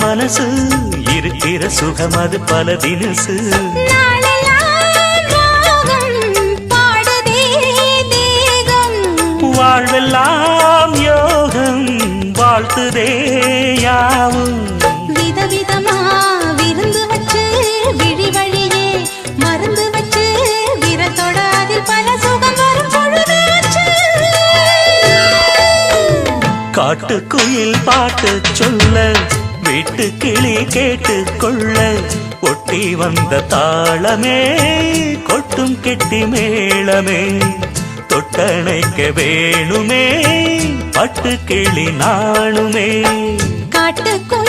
மனசு இருக்கிற சுகம் அது பல தினசு வாழ்வெல்லாம் யோகம் வாழ்த்துதே யாவும் விதவிதமா விருந்து வச்சு விழி வழியே மருந்து வச்சு விரத்தோட அதில் பல சுகம் வரும் பொழுதாச்சு காட்டுக்குயில் பாட்டு சொல்ல வீட்டு கிளி கேட்டு கொள்ள ஒட்டி வந்த தாளமே கொட்டும் கெட்டி மேளமே தொட்டணைக்க வேணுமே பட்டு கிளி நாணுமே காட்டுக்கு